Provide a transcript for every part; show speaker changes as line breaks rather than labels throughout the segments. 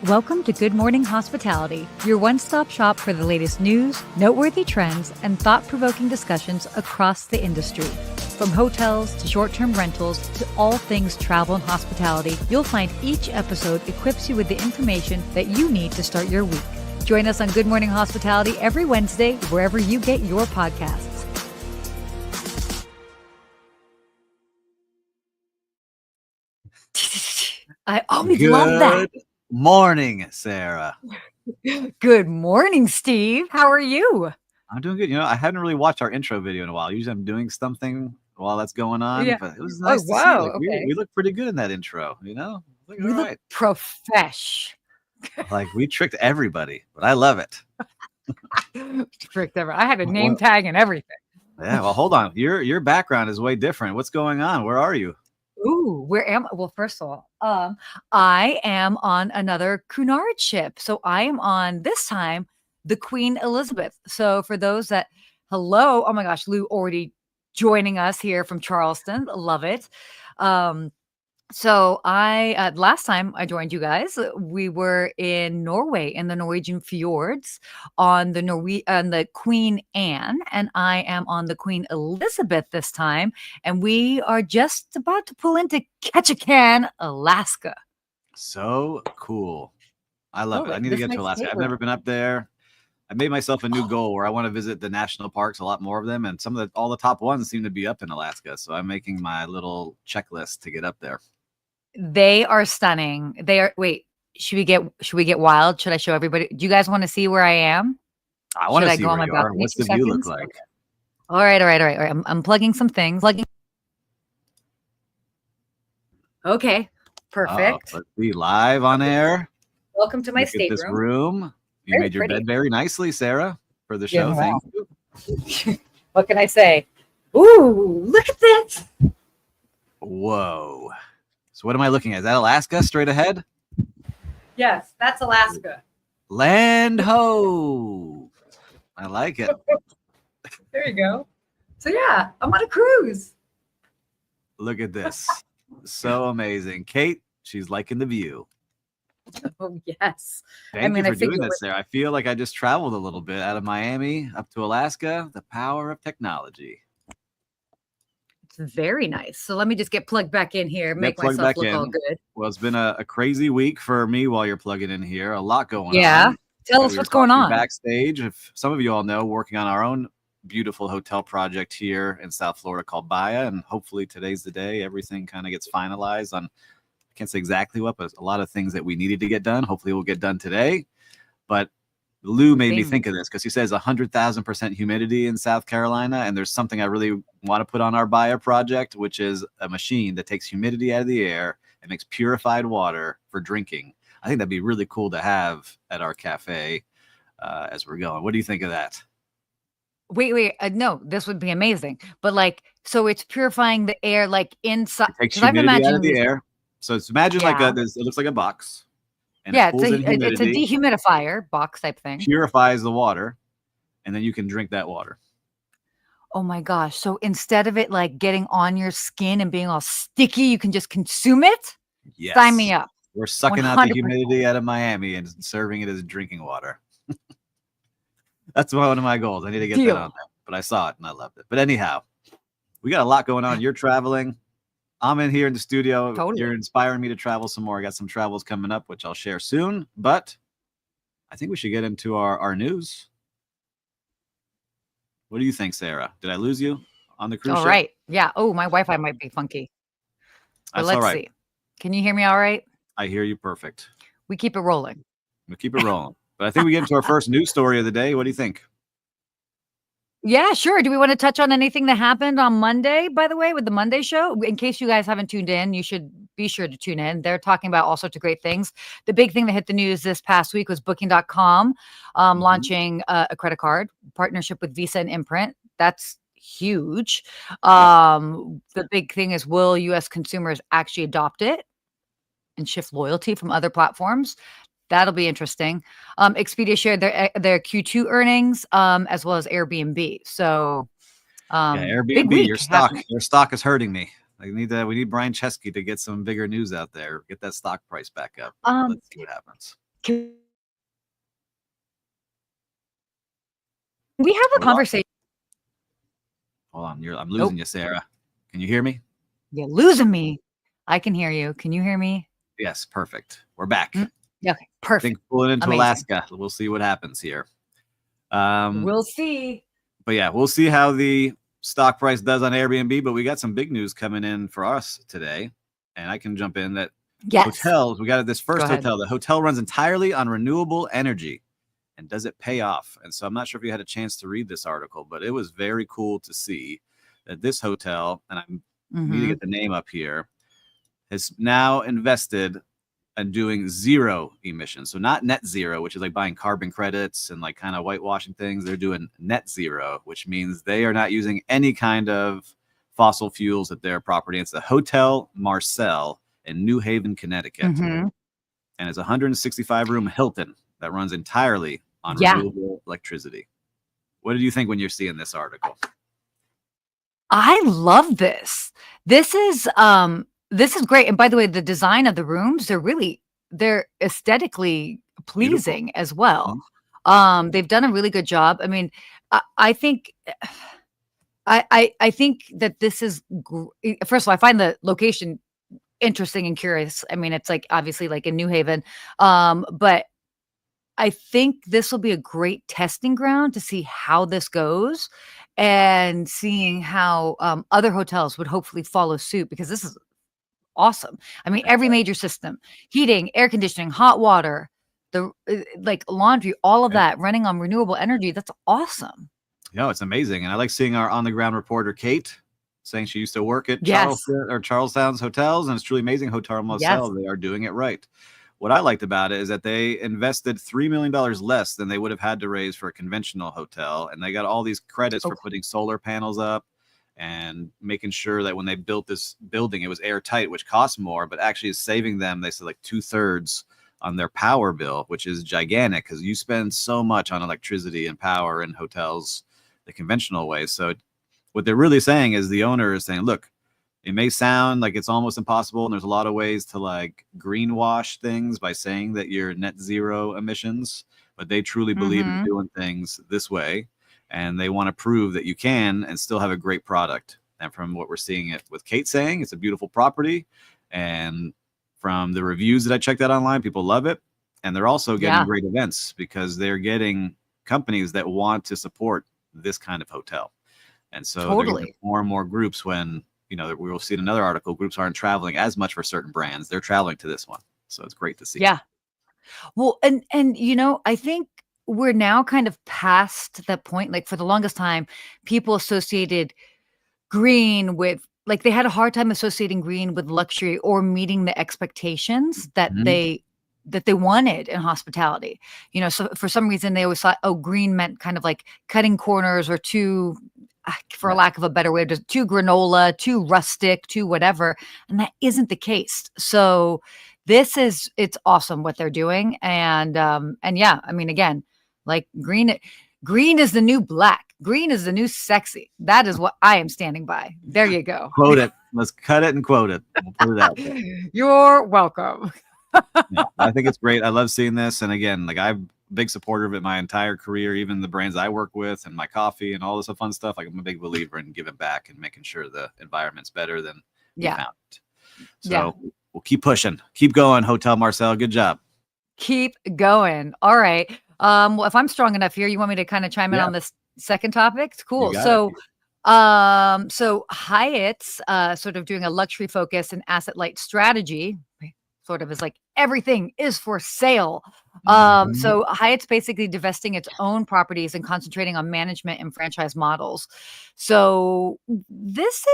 Welcome to Good Morning Hospitality, your one-stop shop for the latest news, noteworthy trends, and thought-provoking discussions across the industry. From hotels to short-term rentals to all things travel and hospitality, you'll find each episode equips you with the information that you need to start your week. Join us on Good Morning Hospitality every Wednesday, wherever you get your podcasts. I always love that.
Good morning, Sarah.
Good morning, Steve. How are you?
I'm doing good. I haven't really watched our intro video in a while. Usually I'm doing something while that's going on,
Yeah.
but it was nice to see.
Wow.
Like,
Okay.
we look pretty good in that intro, Like,
We
all
look
right.
profesh.
Like we tricked everybody, but I love it.
Tricked ever. I had a name tag and everything.
Yeah, well, hold on. Your background is way different. What's going on? Where are you?
Ooh, where am I? Well, first of all, I am on another Cunard ship. So I am on this time the Queen Elizabeth. So for those that, hello, oh my gosh, Lou already joining us here from Charleston. Love it. So I last time I joined you guys, we were in Norway in the Norwegian fjords on the Queen Anne, and I am on the Queen Elizabeth this time, and we are just about to pull into Ketchikan, Alaska.
So cool. I love it. I need to
this
get to
makes
Alaska. I've
paper.
never been up there. I made myself a new goal where I want to visit the national parks, a lot more of them, and all the top ones seem to be up in Alaska. So I'm making my little checklist to get up there.
They are stunning. They are. Wait, should we get wild? Should I show everybody? Do you guys want to see where I am?
I want
Should
to
I
see
go on
where
my
you are.
balcony
What's
for
the view look
seconds?
like?
All right. I'm plugging some things. Okay, perfect.
Let's be live on air.
Welcome to my
Look at this
stateroom.
room. You
Very
made your
pretty.
bed very nicely, Sarah, for the
Yeah,
show.
wow.
Thank you.
What can I say? Ooh, look at this.
Whoa. So what am I looking at? Is that Alaska straight ahead?
Yes, that's Alaska.
Land ho. I like it.
There you go. So yeah, I'm on a cruise.
Look at this. So amazing. Kate, she's liking the view.
Oh yes.
Thank you
I
for doing
figure
this, Sarah. I feel like I just traveled a little bit out of Miami up to Alaska. The power of technology.
It's very nice. So let me just get plugged back in here, make
plugged
myself
back
look all
in.
good.
Well, it's been a crazy week for me while you're plugging in here. A lot going on.
Yeah. Tell us
We were
what's going
talking
on.
backstage. If some of you all know, working on our own beautiful hotel project here in South Florida called Bahia, and hopefully today's the day everything kind of gets finalized on. I can't say exactly what, but a lot of things that we needed to get done. Hopefully we'll get done today. But Lou made me think of this because he says 100,000% humidity in South Carolina. And there's something I really want to put on our Bahia project, which is a machine that takes humidity out of the air and makes purified water for drinking. I think that'd be really cool to have at our cafe as we're going. What do you think of that?
Wait. No, this would be amazing. But so it's purifying the air inside.
It takes humidity out of the air. So it's imagine it looks like a box. And
yeah,
it pulls in humidity,
it's a dehumidifier box type thing.
Purifies the water, and then you can drink that water.
Oh my gosh. So instead of it getting on your skin and being all sticky, you can just consume it?
Yes.
Sign me up.
We're sucking 100%. Out the humidity out of Miami and serving it as drinking water. That's one of my goals. I need to get that on there. But I saw it and I loved it. But anyhow, we got a lot going on. You're traveling. I'm in here in the studio.
Totally.
You're inspiring me to travel some more. I got some travels coming up, which I'll share soon. But I think we should get into our news. What do you think, Sarah? Did I lose you on the cruise ship?
All right. Yeah. Oh, my Wi-Fi might be funky. But let's see. Can you hear me all right?
I hear you perfect.
We keep it rolling.
We keep it rolling. But I think we get into our first news story of the day. What do you think?
Yeah, sure. Do we want to touch on anything that happened on Monday, by the way, with the Monday show? In case you guys haven't tuned in, you should be sure to tune in. They're talking about all sorts of great things. The big thing that hit the news this past week was Booking.com launching a credit card partnership with Visa and Imprint. That's huge. The big thing is, will U.S. consumers actually adopt it and shift loyalty from other platforms? That'll be interesting. Expedia shared their Q2 earnings as well as Airbnb. So
Airbnb, your stock is hurting me. We need Brian Chesky to get some bigger news out there. Get that stock price back up. Let's see what happens.
Can we have a
Hold on.
conversation?
Hold on. I'm
Nope.
losing you, Sarah. Can you hear me?
You're losing me. I can hear you. Can you hear me?
Yes, perfect. We're back.
Okay,
I
perfect.
think pulling into
Amazing.
Alaska. We'll see what happens here. But
We'll see.
yeah, we'll see how the stock price does on Airbnb. But we got some big news coming in for us today, and I can jump in that
Yes.
hotels. We got this
Go
first
ahead.
hotel. The hotel runs entirely on renewable energy. And does it pay off? And so I'm not sure if you had a chance to read this article, but it was very cool to see that this hotel, and I need to
Mhm.
get the name up here, has now invested in doing zero emissions. So not net zero, which is like buying carbon credits and like kind of whitewashing things. They're doing net zero, which means they are not using any kind of fossil fuels at their property. It's the Hotel Marcel in New Haven, Connecticut.
Mhm.
And it's a 165-room Hilton that runs entirely on
Yeah.
renewable electricity. What did you think when you're seeing this article?
I love this. This is great. And by the way, the design of the rooms, they're aesthetically
Beautiful.
pleasing as well.
Mhm.
They've done a really good job. I mean, I think I think that this is first of all, I find the location interesting and curious. I mean, it's like obviously like in New Haven. But I think this will be a great testing ground to see how this goes and seeing how other hotels would hopefully follow suit because this is awesome. I mean, every major system, heating, air conditioning, hot water, like laundry, all of
Yeah.
that running on renewable energy. That's awesome.
No, it's amazing. And I like seeing our on the ground reporter, Kate, saying she used to work at
Yes.
Charlestown's hotels. And it's truly amazing. Hotel
Yes.
Marcel, they are doing it right. What I liked about it is that they invested $3 million less than they would have had to raise for a conventional hotel. And they got all these credits for
Oh,
putting solar panels up and making sure that when they built this building, it was airtight, which costs more, but actually is saving them, they said, like 2/3 on their power bill, which is gigantic because you spend so much on electricity and power in hotels the conventional way. So what they're really saying is the owner is saying, look, it may sound like it's almost impossible, and there's a lot of ways to like greenwash things by saying that you're net zero emissions, but they truly believe in
mm-hmm.
doing things this way, and they want to prove that you can and still have a great product. And from what we're seeing it with Kate saying, it's a beautiful property, and from the reviews that I checked out online, people love it, and they're also getting
Yeah,
great events because they're getting companies that want to support this kind of hotel. And so they're getting
totally.
more and more groups when, we will see in another article, groups aren't traveling as much for certain brands. They're traveling to this one. So it's great to see.
Yeah. Well, and I think we're now kind of past that point. Like for the longest time, people associated green with like they had a hard time associating green with luxury or meeting the expectations that
Mhm.
they wanted in hospitality. So for some reason they always thought, oh, green meant kind of like cutting corners or too, for
Yeah.
lack of a better way, just too granola, too rustic, too whatever. And that isn't the case. So it's awesome what they're doing. And yeah, I mean, again, like green is the new black. Green is the new sexy. That is what I am standing by. There you go.
Quote it. Let's cut it and quote it. We'll put it out there.
You're welcome.
No, I think it's great. I love seeing this. And again, like I'm a big supporter of it my entire career, even the brands I work with and my coffee and all this fun stuff. Like I'm a big believer in giving back and making sure the environment's better than we
Yeah.
found it.
Yeah.
So we'll keep pushing. Keep going, Hotel Marcel. Good job.
Keep going. All right. Well, if I'm strong enough here, you want me to kind of chime in
Yeah,
on this second topic?
you
Cool.
got it.
So Hyatt's sort of doing a luxury focus and asset light strategy, right? Sort of is like everything is for sale.
Mhm.
So Hyatt's basically divesting its own properties and concentrating on management and franchise models. So this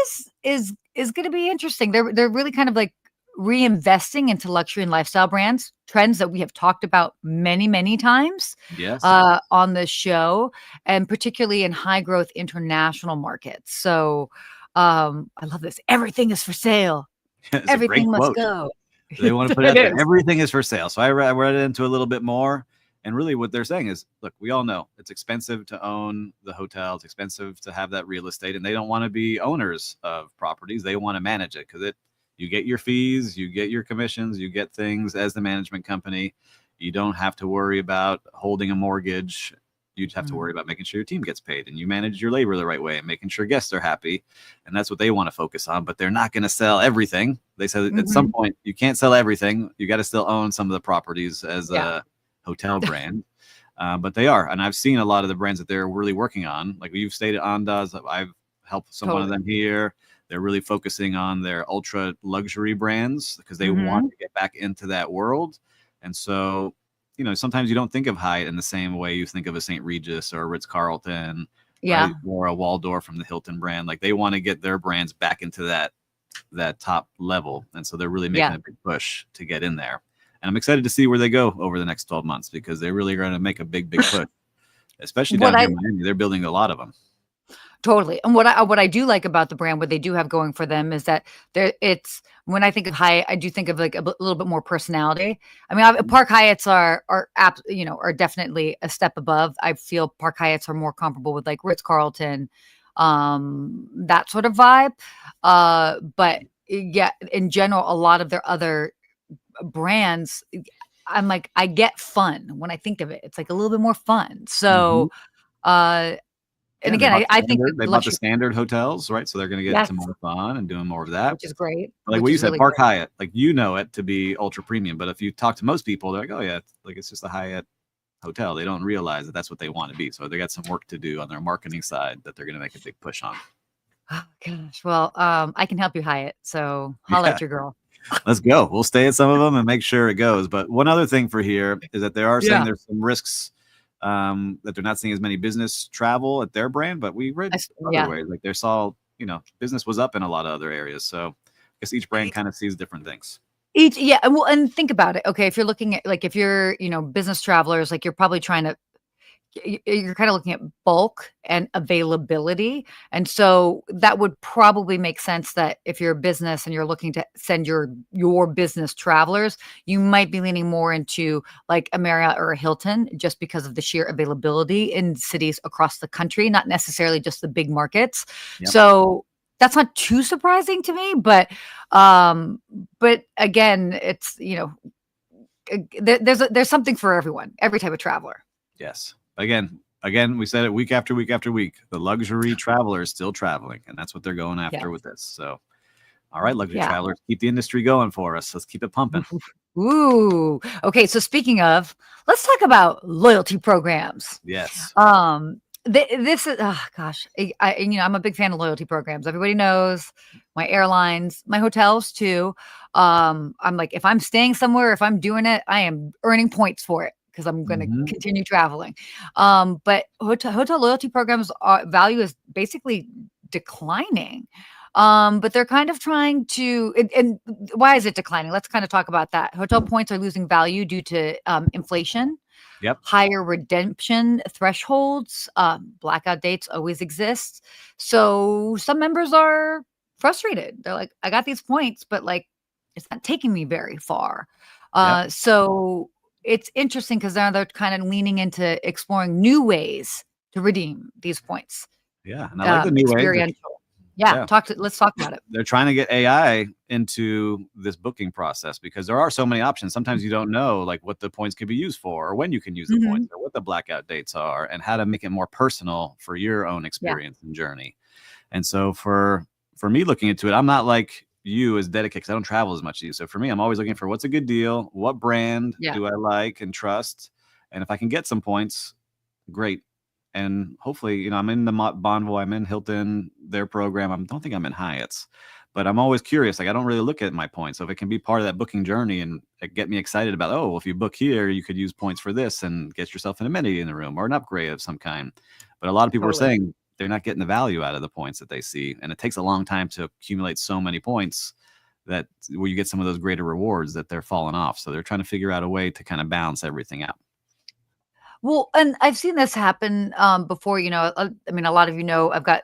is going to be interesting. They're really kind of like reinvesting into luxury and lifestyle brands, trends that we have talked about many, many times
Yes.
on the show, and particularly in high growth international markets. So I love this. Everything is for sale.
It's a great
Everything must
quote.
go.
They want to put it
It
out there.
is.
Everything is for sale. So I read into a little bit more. And really what they're saying is, look, we all know it's expensive to own the hotel. It's expensive to have that real estate. And they don't want to be owners of properties. They want to manage it because you get your fees, you get your commissions, you get things as the management company. You don't have to worry about holding a mortgage. You just have to worry
Mhm.
about making sure your team gets paid, and you manage your labor the right way and making sure guests are happy. And that's what they want to focus on, but they're not going to sell everything. They said at some
Mhm.
point you can't sell everything. You got to still own some of the properties as
Yeah.
a hotel brand. But they are, and I've seen a lot of the brands that they're really working on. Like you've stayed at Andaz, I've helped one of
Totally.
them here. They're really focusing on their ultra luxury brands because they want
Mhm.
to get back into that world. And so, sometimes you don't think of Hyatt in the same way you think of a St. Regis or a Ritz Carlton, right?
Yeah.
Or a Waldorf from the Hilton brand. Like they want to get their brands back into that top level, and so they're really making
Yeah.
a big push to get in there. And I'm excited to see where they go over the next 12 months because they're really going to make a big push, especially
What
down here
I
in Miami. They're building a lot of them.
Totally, and what I do like about the brand, what they do have going for them is that it's when I think of Hyatt, I do think of like little bit more personality. I mean, Park Hyatts are definitely a step above. I feel Park Hyatts are more comparable with like Ritz Carlton, that sort of vibe. But yeah, in general, a lot of their other brands, I'm like, I get fun when I think of it. It's like a little bit more fun.
Mm-hmm.
So, uh, and
Yeah, and they
again,
bought
I think that
they
the
bought the
luxury,
standard hotels, right? So they're going to get
yes,
to more fun and doing more of that.
which is great,
Like
which
what you
is
said,
really
Park
great.
Hyatt, like it to be ultra premium. But if you talk to most people, they're like, oh yeah, it's just a Hyatt hotel. They don't realize that that's what they want to be. So they got some work to do on their marketing side that they're going to make a big push on.
Oh gosh. Well, I can help you, Hyatt. So holla
Yeah,
at your girl.
let's go. We'll stay at some of them and make sure it goes. But one other thing for here is that they are saying
Yeah.
there's some risks, that they're not seeing as many business travel at their brand. But we read other
Yeah.
ways, like they saw, business was up in a lot of other areas. So I guess each brand kind of sees different things.
Yeah. Well, and think about it. Okay. If you're looking at like, if you're, business travelers, like you're probably trying to you're kind of looking at bulk and availability. And so that would probably make sense that if you're a business and you're looking to send your business travelers, you might be leaning more into like a Marriott or a Hilton just because of the sheer availability in cities across the country, not necessarily just the big markets.
Yep.
So that's not too surprising to me, but again, it's there's something for everyone, every type of traveler.
Yes. Again, we said it week after week after week. The luxury traveler is still traveling, and that's what they're going
Yeah.
after with this. So, all right, luxury
Yeah.
travelers, keep the industry going for us. Let's keep it pumping.
Ooh. Okay, so speaking of, let's talk about loyalty programs.
Yes.
This is oh gosh, I'm a big fan of loyalty programs. Everybody knows my airlines, my hotels too. I'm like, if I'm staying somewhere, if I'm doing it, I am earning points for it because I'm going to
Mhm.
continue traveling. But hotel loyalty programs value is basically declining. But they're kind of trying to, and why is it declining? Let's kind of talk about that. Hotel points are losing value due to inflation,
Yep.
higher redemption thresholds, blackout dates always exist. So some members are frustrated. They're like, I got these points, but like it's not taking me very far.
Yep.
So it's interesting because now they're kind of leaning into exploring new ways to redeem these points.
Yeah, and I like the new way.
Experiential. Yeah,
Yeah.
let's talk about it.
They're trying to get AI into this booking process because there are so many options. Sometimes you don't know like what the points can be used for or when you can use the points
Mhm.
or what the blackout dates are and how to make it more personal for your own
Yeah.
experience and journey. And so for me looking into it, I'm not like you as dedicated because I don't travel as much as you. So for me, I'm always looking for what's a good deal, what brand
Yeah.
do I like and trust, and if I can get some points, great. And hopefully, I'm in the Bonvoy, I'm in Hilton, their program. I don't think I'm in Hyatt's, but I'm always curious. Like I don't really look at my points. So if it can be part of that booking journey and get me excited about, oh, well, if you book here, you could use points for this and get yourself an amenity in the room or an upgrade of some kind. But a lot of people are
Totally.
saying they're not getting the value out of the points that they see, and it takes a long time to accumulate so many points that where you get some of those greater rewards that they're falling off. So they're trying to figure out a way to kind of balance everything out.
Well, and I've seen this happen, before, I mean, a lot of I've got,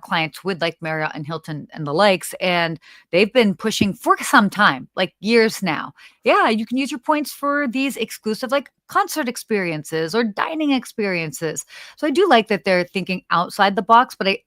clients with like Marriott and Hilton and the likes, and they've been pushing for some time, like years now. Yeah, you can use your points for these exclusive like concert experiences or dining experiences. So I do like that they're thinking outside the box, but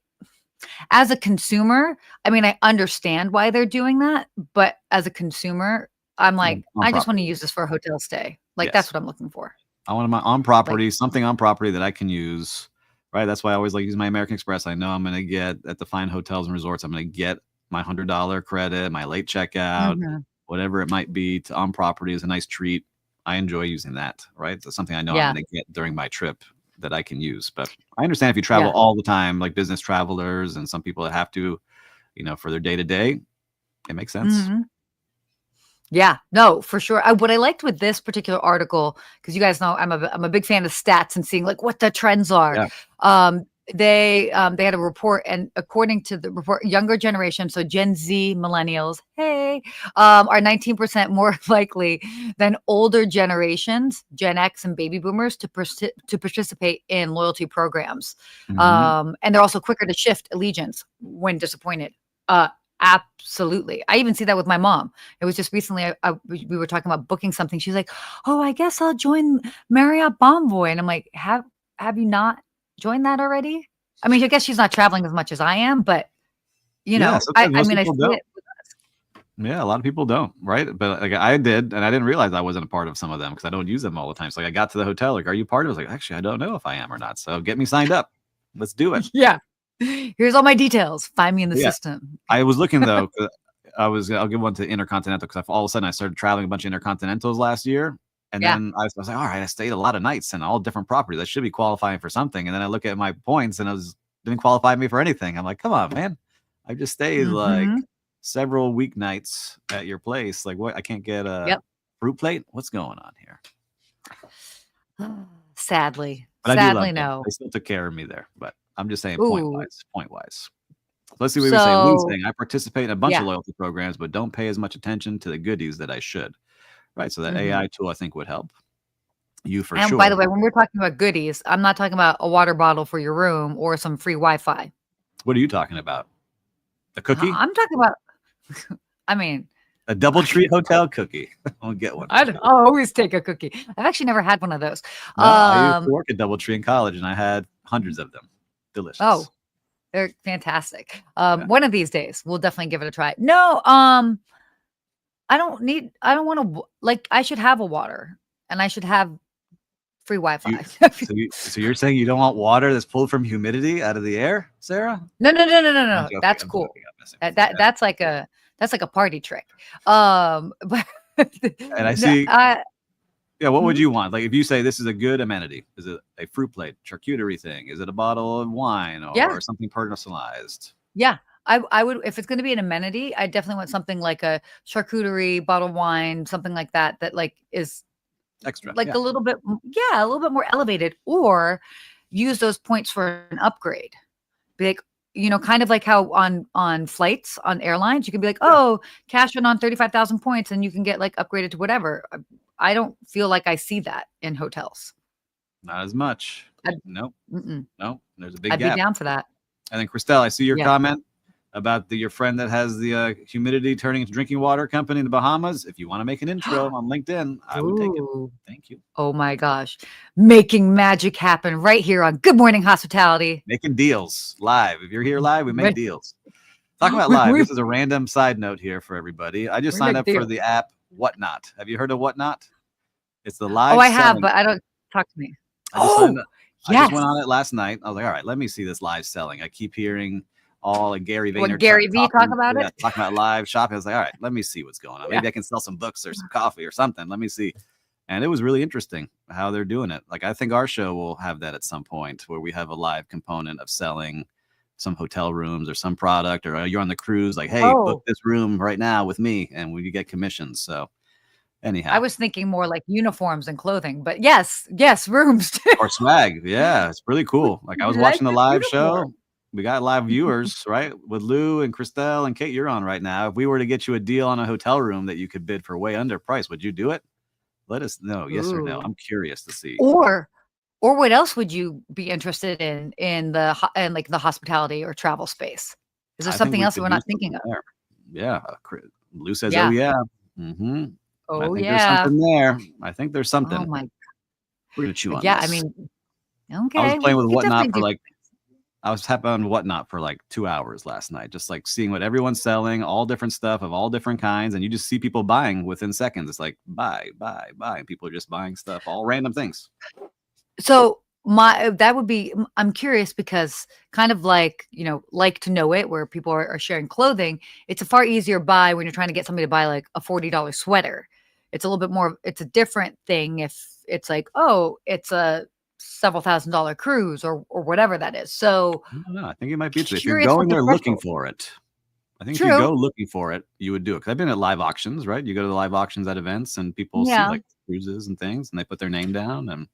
as a consumer, I mean, I understand why they're doing that, but as a consumer, I'm like,
On
I just want to
property.
use this for a hotel stay. Like, that's
Yes.
what I'm looking for.
I want my on property, something on property that I can use, right? That's why I always like use my American Express. I know I'm going to get at the fine hotels and resorts. I'm going to get my $100 credit, my late checkout, whatever it might be to on property is a nice treat. I enjoy using that, right? That's something I know I'm going to get during my trip that I can use. But I understand if you travel all the time, like business travelers and some people that have to, for their day to day, it makes sense.
Yeah, no, for sure. What I liked with this particular article, because you guys know I'm a big fan of stats and seeing like what the trends are.
Yeah.
They had a report, and according to the report, younger generation, so Gen Z millennials, are 19% more likely than older generations, Gen X and baby boomers, to participate in loyalty programs. And they're also quicker to shift allegiance when disappointed. Absolutely. I even see that with my mom. It was just recently we were talking about booking something. She's like, "Oh, I guess I'll join Marriott Bonvoy." And I'm like, have you not joined that already? I mean, I guess she's not traveling as much as I am, but I mean, I see it with us.
Yeah, a lot of people don't, right? But like I did, and I didn't realize I wasn't a part of some of them because I don't use them all the time. So like I got to the hotel, like, "Are you part of it?" I was like, "Actually, I don't know if I am or not. So get me signed up. Let's do it."
Yeah. Here's all my details. Find me in the system.
I was looking though. I'll give one to Intercontinental because all of a sudden I started traveling a bunch of Intercontinentals last year. And then I was like, all right, I stayed a lot of nights and all different properties. I should be qualifying for something. And then I look at my points and didn't qualify me for anything. I'm like, come on, man. I just stayed like several weeknights at your place. Like what? I can't get a fruit plate? What's going on here?
Sadly.
But
Sadly, no.
They still took care of me there. But I'm just saying point wise. Let's see what we say. Lou's saying, I participate in a bunch of loyalty programs, but don't pay as much attention to the goodies that I should. Right. So that AI tool, I think, would help you for sure.
And by the way, when we're talking about goodies, I'm not talking about a water bottle for your room or some free Wi-Fi.
What are you talking about? A cookie?
I'm talking about, I mean,
a DoubleTree hotel cookie. I'll get one.
I'll always take a cookie. I've actually never had one of those.
No, I used to work at DoubleTree in college, and I had hundreds of them. Delicious.
Oh, they're fantastic. One of these days, we'll definitely give it a try. No, I don't want to, like, I should have a water and I should have free Wi-Fi.
So you're saying you don't want water that's pulled from humidity out of the air, Sarah?
No. That's cool. That's like a party trick. But
and I see. What would you want? Like if you say this is a good amenity, is it a fruit plate, charcuterie thing? Is it a bottle of wine or something personalized?
Yeah. I would, if it's going to be an amenity, I definitely want something like a charcuterie, bottle of wine, something like that like is
extra,
like a little bit more elevated, or use those points for an upgrade. Be like, kind of like how on flights, on airlines, you can be like, cash in on 35,000 points and you can get like upgraded to whatever. I don't feel like I see that in hotels.
Not as much. No, there's a big gap.
I'd be down for that.
And then Christelle, I see your comment about your friend that has the humidity turning into drinking water company in the Bahamas. If you want to make an intro on LinkedIn, I would take it. Thank you.
Oh my gosh. Making magic happen right here on Good Morning Hospitality.
Making deals live. If you're here live, we make deals. Talk about live. This is a random side note here for everybody. I just signed up for the app Whatnot. Have you heard of Whatnot? It's the live.
I have, but I don't. Talk to me.
I just went on it last night. I was like, all right, let me see this live selling. I keep hearing all like Gary Vaynerchuk.
Gary V talk about it?
Talking about live shopping. I was like, all right, let me see what's going on. Maybe I can sell some books or some coffee or something. Let me see. And it was really interesting how they're doing it. Like, I think our show will have that at some point where we have a live component of selling some hotel rooms or some product, or you're on the cruise, like, hey, book this room right now with me, and we get commissions. So anyhow,
I was thinking more like uniforms and clothing, but yes, rooms too.
Or swag. Yeah, it's really cool. Like I was watching the live show. We got live viewers, right? With Lou and Christelle and Kate, you're on right now. If we were to get you a deal on a hotel room that you could bid for way under price, would you do it? Let us know. Yes or no. I'm curious to see.
Or what else would you be interested in the hospitality or travel space? Is there something else that we're not thinking of?
There. Yeah. Lou says, oh yeah.
Mm-hmm.
Oh, I think there's something there. I think there's something.
Oh my.
We're gonna chew on
this.
this.
I mean, okay.
I was playing with Whatnot for like I was tapping on Whatnot for like 2 hours last night, just like seeing what everyone's selling, all different stuff of all different kinds, and you just see people buying within seconds. It's like buy, buy, buy, and people are just buying stuff, all random things.
So that would be, I'm curious because kind of like, like to know it, where people are sharing clothing, it's a far easier buy when you're trying to get somebody to buy like a $40 sweater. It's a little bit more, it's a different thing if it's like, oh, it's a several $1,000 cruise or whatever that is. So
I don't know. I think it might be if you're
curious what
going
the
there looking
threshold.
for it. I think if you
True.
go looking for it, you would do it. Because I've been at live auctions, right? You go to the live auctions at events, and people see
Yeah.
like cruises and things, and they put their name down, and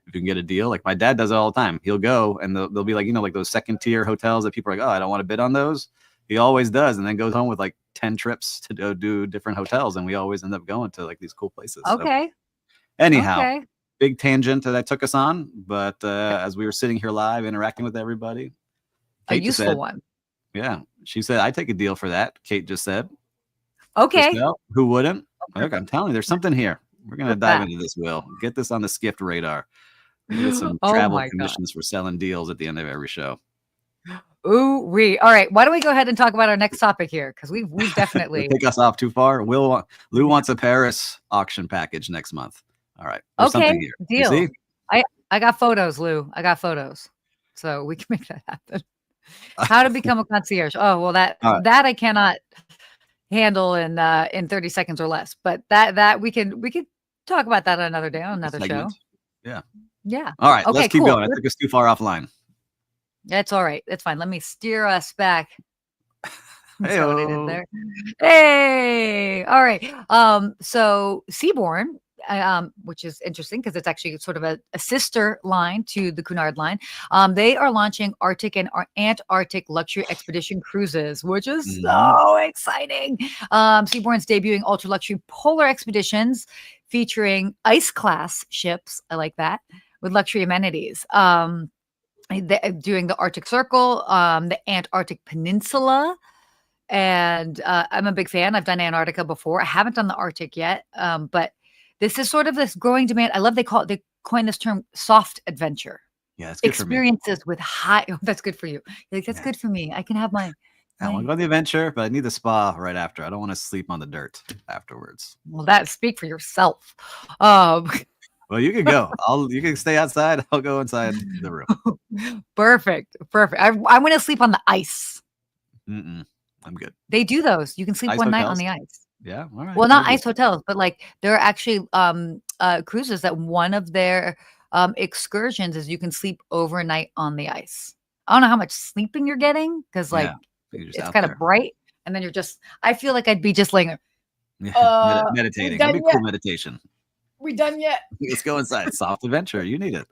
if you can get a deal, like my dad does it all the time. He'll go and they'll be like, like those second tier hotels that people are like, oh, I don't want to bid on those. He always does, and then goes home with like 10 trips to go do different hotels, and we always end up going to like these cool places. So
Okay.
anyhow,
Okay.
big tangent that I took us on, but as we were sitting here live interacting with everybody,
A
Kate just
useful
said,
one.
yeah, she said, I take a deal for that. Kate just said,
Okay.
Christelle, who wouldn't? Look, I'm
Perfect.
telling you, there's something here. We're going to
What's
dive
that?
into this, Will. Get this on the Skift radar. We're going to get some
Oh
travel
my God.
commissions for selling deals at the end of every show.
Ooh, all right. Why don't we go ahead and talk about our next topic here? Because we've
Will
definitely.
take us off too far. Lou wants a Paris auction package next month. All right. There's
Okay,
something here. You
deal.
see?
I got photos, Lou. I got photos. So we can make that happen. How to become a concierge. Oh, well, that
All right.
that I cannot handle in 30 seconds or less. But that we can talk about that another day on another show.
Yeah.
Yeah.
All right.
Okay,
Let's keep
cool.
going. I took us too far offline.
That's all right. That's fine. Let me steer us back. That's not what I did
Hey-o.
there. Hey, all right. So Seabourn, which is interesting because it's actually sort of a sister line to the Cunard line. They are launching Arctic and Antarctic luxury expedition cruises, which is so exciting. Seabourn's debuting ultra luxury polar expeditions featuring ice class ships. I like that, with luxury amenities. Doing the Arctic Circle, the Antarctic Peninsula. And I'm a big fan. I've done Antarctica before. I haven't done the Arctic yet, but this is sort of this growing demand. I love they coin this term soft adventure.
Yeah, it's good for me.
Experiences with high. Oh, that's good for you. You're like, that's good for me. I can have my.
I want to go on the adventure, but I need the spa right after. I don't want to sleep on the dirt afterwards.
Well, speak for yourself.
Well, you can go. You can stay outside. I'll go inside the room.
Perfect. I'm going to sleep on the ice.
I'm good.
They do those. You can sleep
Ice
one night
hotels?
on the ice.
Yeah. All right.
Well, not ice hotels, but like there are actually cruises that one of their excursions is you can sleep overnight on the ice. I don't know how much sleeping you're getting because like it's kind of bright, and then I feel like I'd be just laying there.
Meditating. That'd be cool meditation.
We done yet?
Let's go inside. Soft adventure. You need it.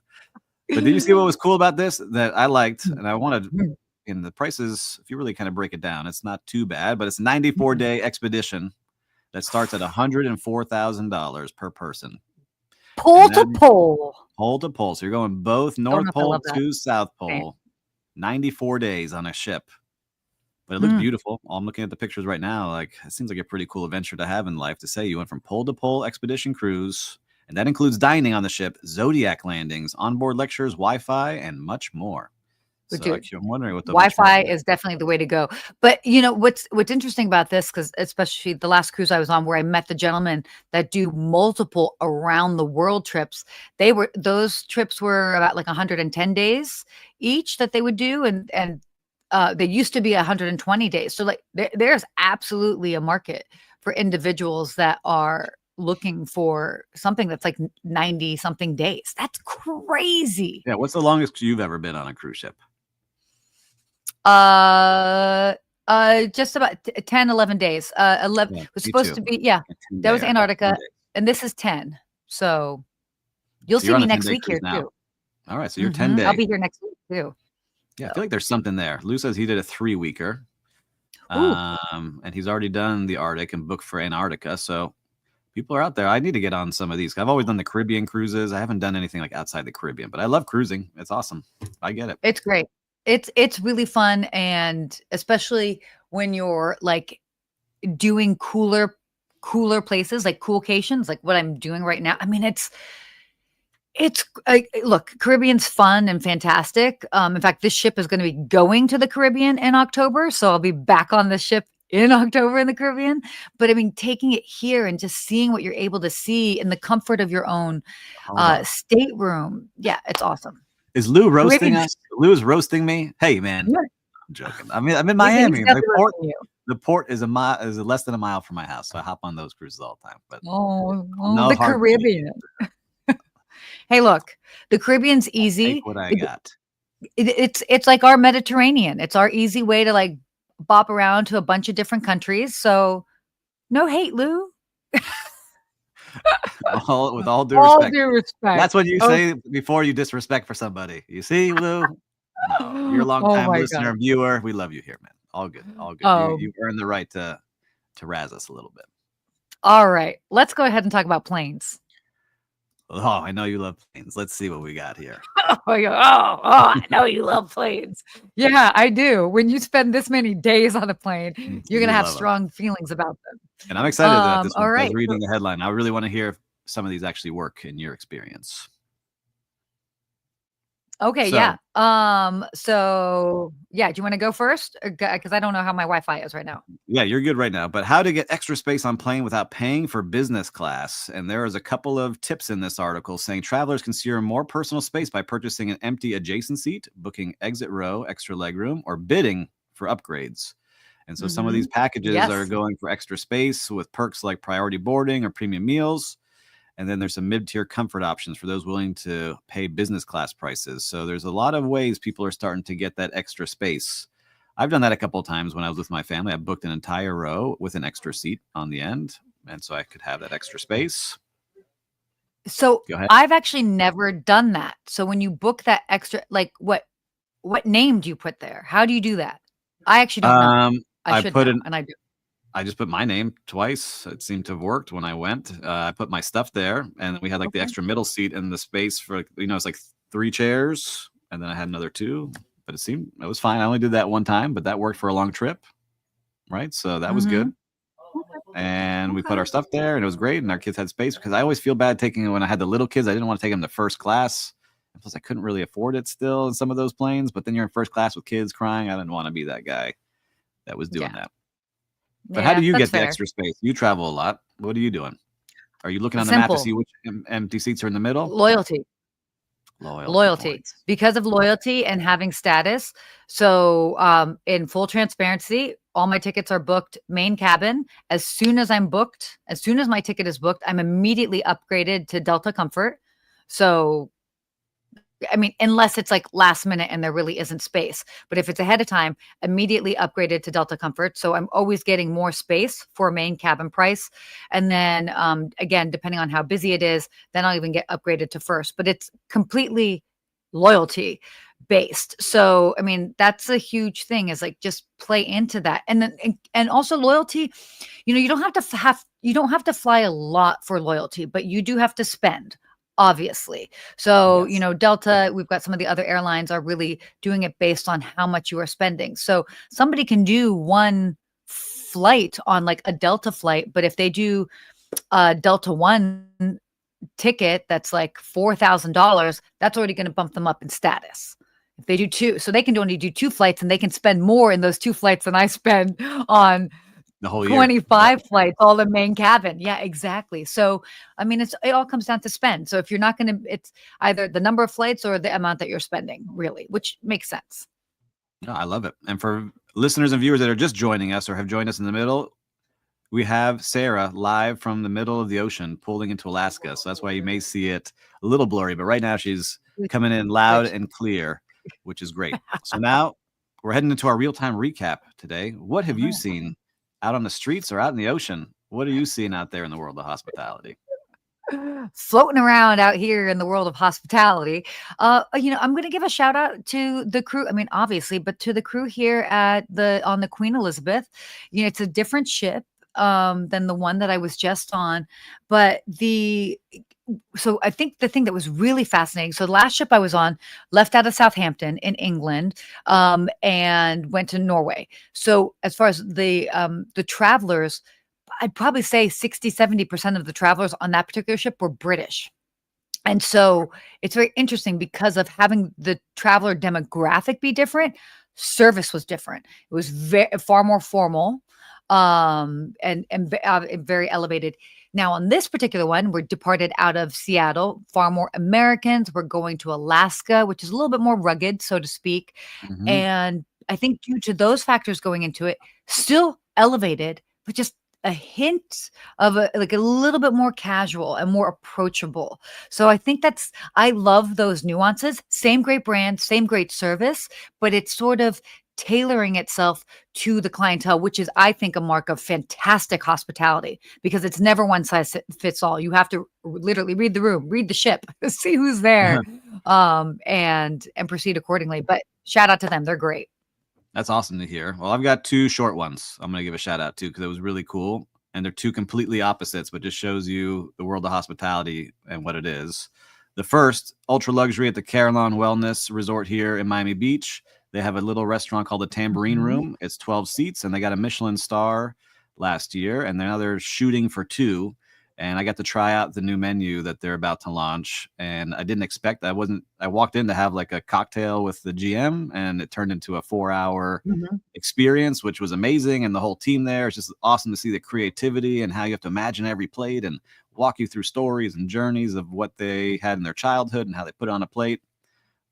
But did you see what was cool about this that I liked? And I wanted in the prices, if you really kind of break it down, it's not too bad, but it's a 94-day expedition that starts at $104,000 per person.
Pole to pole.
Pole to pole. So you're going both North Pole to South Pole. 94 days on a ship. But it looks beautiful. I'm looking at the pictures right now. Like, it seems like a pretty cool adventure to have in life, to say you went from pole to pole expedition cruise. And that includes dining on the ship, Zodiac landings, onboard lectures, Wi-Fi, and much more. So
Dude,
actually, I'm wondering what the
Wi-Fi is definitely the way to go. But you know what's interesting about this, because especially the last cruise I was on, where I met the gentlemen that do multiple around the world trips, those trips were about like 110 days each that they would do, and they used to be 120 days. So like there's absolutely a market for individuals that are looking for something that's like 90 something days. That's crazy.
Yeah. What's the longest you've ever been on a cruise ship?
Just about 10, 11 days. 11 was supposed to be, that was Antarctica, and this is 10. So you'll see me next week here too.
All right. So you're 10 days.
I'll be here next week too.
Yeah. I feel like there's something there. Lou says he did a 3-weeker. And he's already done the Arctic and booked for Antarctica. So people are out there. I need to get on some of these. I've always done the Caribbean cruises. I haven't done anything like outside the Caribbean, but I love cruising. It's awesome. I get it.
It's great. It's really fun, and especially when you're like doing cooler places, like coolcations, like what I'm doing right now. I mean, Look, Caribbean's fun and fantastic. In fact, this ship is going to be going to the Caribbean in October, so I'll be back on the ship in October in the Caribbean. But I mean, taking it here and just seeing what you're able to see in the comfort of your own
Hold on.
stateroom, yeah, it's awesome.
Is Lou roasting
Caribbean,
us? Lou is roasting me. Hey, man,
yeah,
I'm joking. I mean, I'm in
he's
Miami.
definitely roasting you.
The port is less than a mile from my house, so I hop on those cruises all the time. But no
The
hard feelings.
Caribbean. Hey, look, the Caribbean's
Take
easy.
what I got.
It's like our Mediterranean. It's our easy way to like bop around to a bunch of different countries. So no hate, Lou.
With all due
All
respect.
due respect.
That's what you say before you disrespect for somebody. You see, Lou? No, you're a long time listener and viewer. We love you here, man. All good. All good. You've earned the right to razz us a little bit.
All right. Let's go ahead and talk about planes.
Oh, I know you love planes. Let's see what we got here.
I know you love planes. Yeah, I do. When you spend this many days on a plane, you're going to have strong feelings about them.
And I'm excited about this one.
All right.
I was reading the headline. I really want to hear if some of these actually work in your experience.
Okay, yeah. So yeah, do you want to go first? Because I don't know how my Wi-Fi is right now.
Yeah, you're good right now. But how to get extra space on plane without paying for business class. And there is a couple of tips in this article saying travelers can secure more personal space by purchasing an empty adjacent seat, booking exit row, extra legroom, or bidding for upgrades. And so some of these packages are going for extra space with perks like priority boarding or premium meals. And then there's some mid-tier comfort options for those willing to pay business class prices. So there's a lot of ways people are starting to get that extra space. I've done that a couple of times when I was with my family. I booked an entire row with an extra seat on the end. And so I could have that extra space.
So I've actually never done that. So when you book that extra, like what name do you put there? How do you do that? I actually don't know. I should know, and I do.
I just put my name twice. It seemed to have worked when I went. I put my stuff there, and we had like the extra middle seat and the space for, it's like 3 chairs, and then I had another 2. But it was fine. I only did that one time, but that worked for a long trip, right? So that was good. And we put our stuff there, and it was great. And our kids had space because I always feel bad taking when I had the little kids. I didn't want to take them to first class. And plus, I couldn't really afford it still in some of those planes. But then you're in first class with kids crying. I didn't want to be that guy that was doing that. But how do you get the extra space? You travel a lot. What are you doing? Are you looking on the map to see which empty seats are in the middle?
Loyalty. Because of loyalty and having status. So in full transparency, all my tickets are booked main cabin. As soon as my ticket is booked, I'm immediately upgraded to Delta Comfort. So I mean, unless it's like last minute and there really isn't space. But if it's ahead of time, immediately upgraded to Delta Comfort. So I'm always getting more space for main cabin price. And then again, depending on how busy it is, then I'll even get upgraded to first. But it's completely loyalty based. So I mean, that's a huge thing, is like just play into that. And then and also loyalty, you don't have to fly a lot for loyalty, but you do have to spend. Obviously. So, Delta, we've got some of the other airlines are really doing it based on how much you are spending. So somebody can do one flight on like a Delta flight, but if they do a Delta One ticket, that's like $4,000, that's already going to bump them up in status. If they do 2, so they can only do 2 flights and they can spend more in those 2 flights than I spend on
the whole
25 flights, all in main cabin. Yeah, exactly. So, I mean, it all comes down to spend. So if you're not going to, it's either the number of flights or the amount that you're spending, really, which makes sense.
No, I love it. And for listeners and viewers that are just joining us or have joined us in the middle, we have Sarah live from the middle of the ocean pulling into Alaska. So that's why you may see it a little blurry, but right now she's coming in loud and clear, which is great. So now we're heading into our real-time recap today. What have you seen out on the streets or out in the ocean? What are you seeing out there in the world of hospitality?
Floating around out here in the world of hospitality. I'm going to give a shout out to the crew. I mean, obviously, but to the crew here on the Queen Elizabeth. It's a different ship than the one that I was just on, but so I think the thing that was really fascinating. So the last ship I was on left out of Southampton in England, and went to Norway. So as far as the travelers, I'd probably say 60-70% of the travelers on that particular ship were British. And so it's very interesting because of having the traveler demographic be different, service was different. It was far more formal, and very elevated. Now, on this particular one, we're departed out of Seattle, far more Americans. We're going to Alaska, which is a little bit more rugged, so to speak.
Hmm.
And I think due to those factors going into it, still elevated, but just a hint of like a little bit more casual and more approachable. So I think I love those nuances. Same great brand, same great service, but it's sort of tailoring itself to the clientele, which is, I think, a mark of fantastic hospitality, because it's never one size fits all. You have to literally read the room, read the ship, see who's there, and proceed accordingly. But shout out to them. They're great.
That's awesome to hear. Well, I've got two short ones I'm going to give a shout out to because it was really cool. And they're two completely opposites, but just shows you the world of hospitality and what it is. The first, ultra luxury at the Carillon Wellness Resort here in Miami Beach. They have a little restaurant called the Tambourine
Mhm.
Room. It's 12 seats, and they got a Michelin star last year, and now they're shooting for 2. And I got to try out the new menu that they're about to launch. And I didn't expect that. I walked in to have like a cocktail with the GM, and it turned into a 4-hour
Mhm.
experience, which was amazing. And the whole team there, it's just awesome to see the creativity and how you have to imagine every plate and walk you through stories and journeys of what they had in their childhood and how they put it on a plate.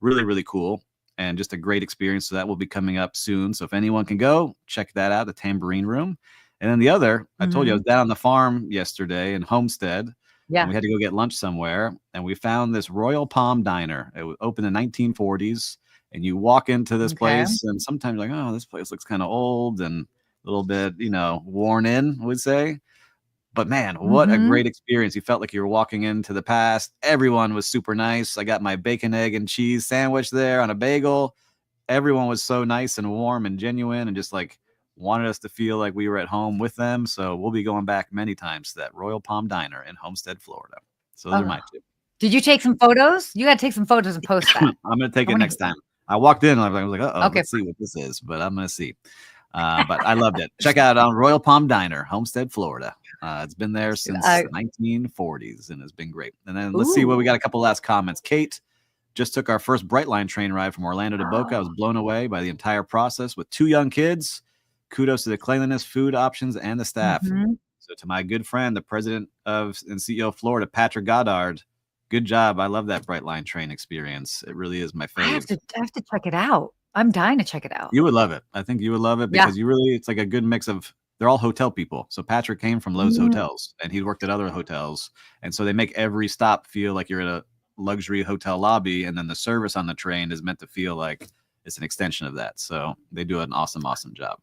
Really, really cool. And just a great experience. So that will be coming up soon. So if anyone can go, check that out, the Tambourine Room. And then the other, I told you I was
Mhm.
down on the farm yesterday in Homestead, and
Yeah.
we had to go get lunch somewhere. And we found this Royal Palm Diner. It was opened in the 1940s. And you walk into this
Okay.
place, and sometimes you're like, oh, this place looks kind of old and a little bit, worn in, I would say. But man, what a
Mhm.
great experience. You felt like you were walking into the past. Everyone was super nice. I got my bacon, egg, and cheese sandwich there on a bagel. Everyone was so nice and warm and genuine and just like wanted us to feel like we were at home with them. So we'll be going back many times to that Royal Palm Diner in Homestead, Florida. So those are
Oh,
my two.
did you take some photos? You gotta take some photos and post that.
I'm gonna take
I
it
wanna
next time. I walked in and I was like, uh-oh,
Okay,
let's see what this is, but I'm gonna see. But I loved it. Check out on Royal Palm Diner, Homestead, Florida. It's been there since the 1940s and has been great. And then let's see what we
ooh.
got. A couple last comments. Kate just took our first Brightline train ride from Orlando to Boca. I was blown away by the entire process with 2 young kids. Kudos to the cleanliness, food options, and the staff.
Mhm.
So to my good friend, the president of and CEO of Florida, Patrick Goddard, good job. I love that Brightline train experience. It really is my fave.
I have to check it out. I'm dying to check it out.
You would love it. I think you would love it
Yeah.
because it's like a good mix of they're all hotel people. So Patrick came from Lowe's
Mm,
Hotels and he worked at other hotels. And so they make every stop feel like you're in a luxury hotel lobby. And then the service on the train is meant to feel like it's an extension of that. So they do an awesome, awesome job.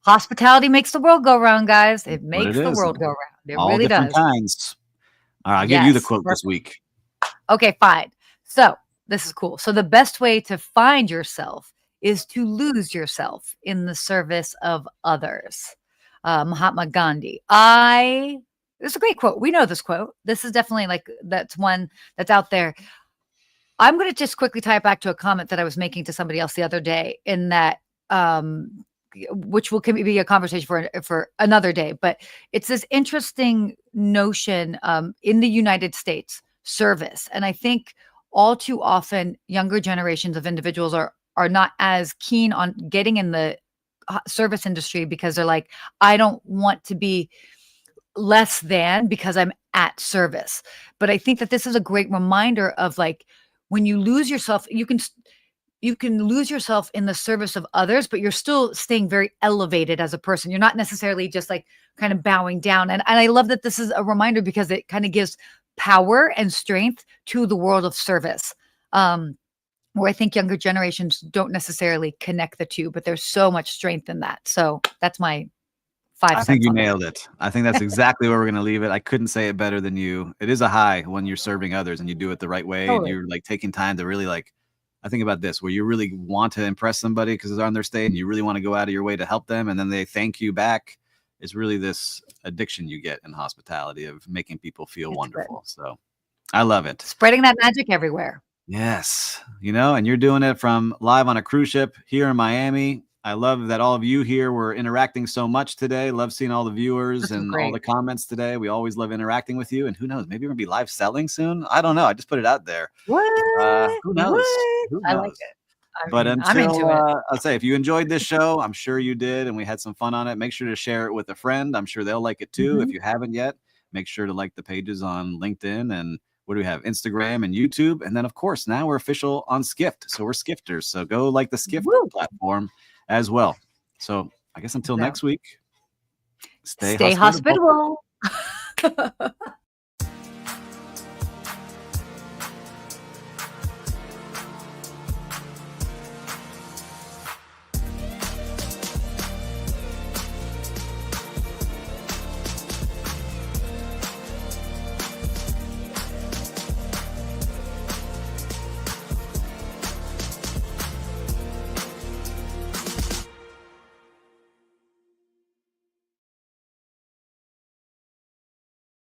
hospitality makes the world go round, guys. It
What it
makes the
is.
world go round. It
All
really
different
does.
kinds. All right, I'll give you the
Yes.
quote this
Perfect.
week.
Okay, fine. So this is cool. So the best way to find yourself is to lose yourself in the service of others. Mahatma Gandhi. It's a great quote. We know this quote. This is definitely like that's one that's out there. I'm going to just quickly tie it back to a comment that I was making to somebody else the other day, in that, which will be a conversation for another day. But it's this interesting notion in the United States, service, and I think all too often younger generations of individuals are not as keen on getting in the service industry because they're like, I don't want to be less than because I'm at service. But I think that this is a great reminder of like, when you lose yourself, you can lose yourself in the service of others, but you're still staying very elevated as a person. You're not necessarily just like kind of bowing down. And I love that this is a reminder because it kind of gives power and strength to the world of service. Where I think younger generations don't necessarily connect the two, but there's so much strength in that. So that's my five
I think
cents
you
on it.
nailed it. I think that's exactly where we're going to leave it. I couldn't say it better than you. It is a high when you're serving others and you do it the right way and
Totally.
you're like taking time to really like, I think about this, where you really want to impress somebody because they're on their stay and you really want to go out of your way to help them. And then they thank you back. It's really this addiction you get in hospitality of making people feel
It's good.
wonderful. So I love it.
Spreading that magic everywhere.
Yes. And you're doing it from live on a cruise ship here in Miami. I love that all of you here were interacting so much today. Love seeing all the viewers and all the comments today. We always love interacting with you. And who knows, maybe we're gonna be live selling soon. I don't know. I just put it out there.
What?
Who knows?
What?
Who
I like
knows?
it. I
But
mean, I'm into it.
I'll say, if you enjoyed this show, I'm sure you did, and we had some fun on it. Make sure to share it with a friend. I'm sure they'll like it too. If you haven't yet, make sure to like the pages on LinkedIn and what do we have? Instagram and YouTube. And then, of course, now we're official on Skift. So we're Skifters. So go like the Skift platform as well. So I guess until next week, stay hospitable.